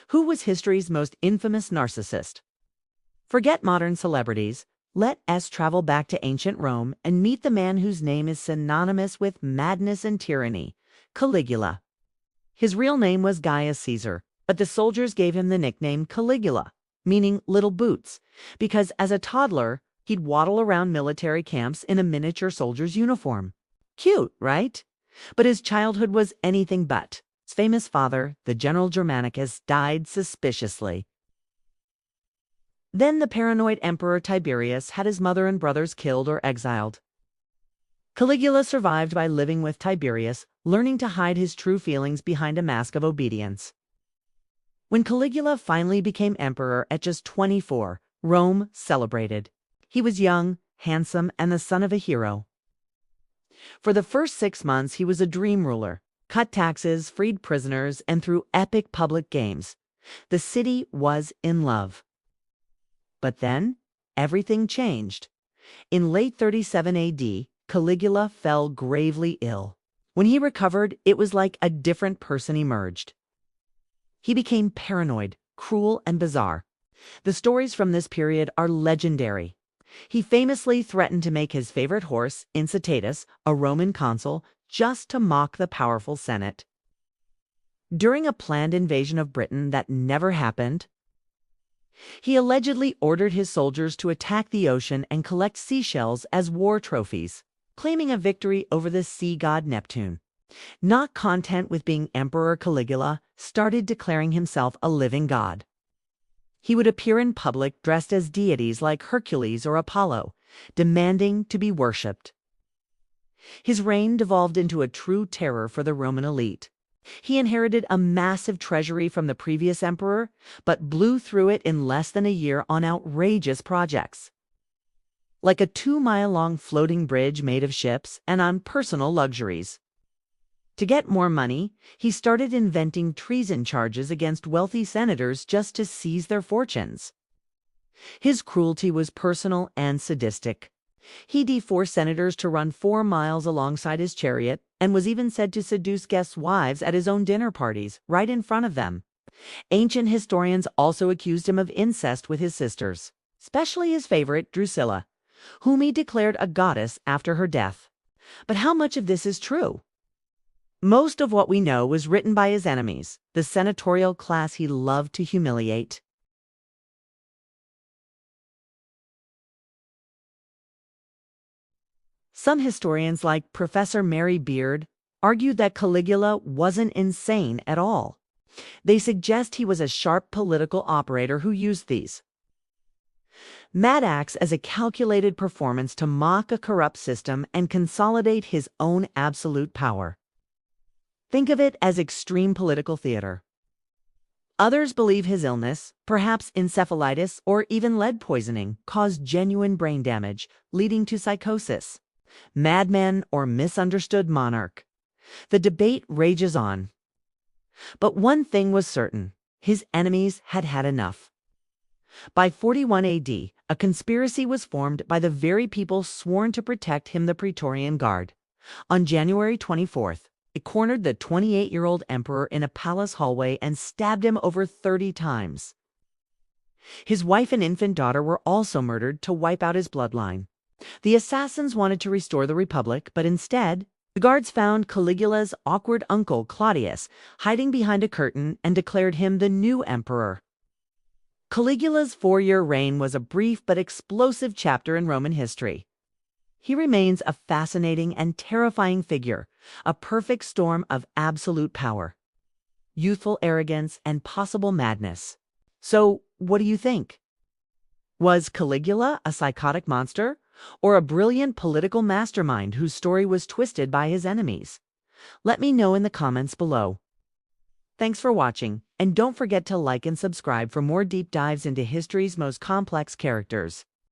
Who was history's most infamous narcissist? Forget modern celebrities. Let us travel back to ancient Rome and meet the man whose name is synonymous with madness and tyranny, Caligula. His real name was Gaius Caesar, but the soldiers gave him the nickname Caligula, meaning little boots, because as a toddler, he'd waddle around military camps in a miniature soldier's uniform. Cute, right? But his childhood was anything but. His famous father, the General Germanicus, died suspiciously. Then the paranoid Emperor Tiberius had his mother and brothers killed or exiled. Caligula survived by living with Tiberius, learning to hide his true feelings behind a mask of obedience. When Caligula finally became emperor at just 24, Rome celebrated. He was young, handsome, and the son of a hero. For the first 6 months, he was a dream ruler, cut taxes, freed prisoners, and threw epic public games. The city was in love. But then, everything changed. In late 37 AD, Caligula fell gravely ill. When he recovered, it was like a different person emerged. He became paranoid, cruel, and bizarre. The stories from this period are legendary. He famously threatened to make his favorite horse, Incitatus, a Roman consul, just to mock the powerful Senate. During a planned invasion of Britain that never happened, he allegedly ordered his soldiers to attack the ocean and collect seashells as war trophies, claiming a victory over the sea god Neptune. Not content with being Emperor, Caligula started declaring himself a living god. He would appear in public dressed as deities like Hercules or Apollo, demanding to be worshipped. His reign devolved into a true terror for the Roman elite. He inherited a massive treasury from the previous emperor, but blew through it in less than a year on outrageous projects, like a 2-mile-long floating bridge made of ships and on personal luxuries. To get more money, he started inventing treason charges against wealthy senators just to seize their fortunes. His cruelty was personal and sadistic. He forced senators to run 4 miles alongside his chariot and was even said to seduce guests' wives at his own dinner parties, right in front of them. Ancient historians also accused him of incest with his sisters, especially his favorite, Drusilla, whom he declared a goddess after her death. But how much of this is true? Most of what we know was written by his enemies, the senatorial class he loved to humiliate. Some historians, like Professor Mary Beard, argued that Caligula wasn't insane at all. They suggest he was a sharp political operator who used these mad acts as a calculated performance to mock a corrupt system and consolidate his own absolute power. Think of it as extreme political theater. Others believe his illness, perhaps encephalitis or even lead poisoning, caused genuine brain damage, leading to psychosis. Madman or misunderstood monarch. The debate rages on. But one thing was certain: his enemies had had enough. By 41 AD, a conspiracy was formed by the very people sworn to protect him, the Praetorian Guard. On January 24th, it cornered the 28-year-old emperor in a palace hallway and stabbed him over 30 times. His wife and infant daughter were also murdered to wipe out his bloodline. The assassins wanted to restore the Republic, but instead, the guards found Caligula's awkward uncle, Claudius, hiding behind a curtain and declared him the new emperor. Caligula's 4-year reign was a brief but explosive chapter in Roman history. He remains a fascinating and terrifying figure, a perfect storm of absolute power, youthful arrogance, and possible madness. So, what do you think? Was Caligula a psychotic monster, or a brilliant political mastermind whose story was twisted by his enemies? Let me know in the comments below. Thanks for watching, and don't forget to like and subscribe for more deep dives into history's most complex characters.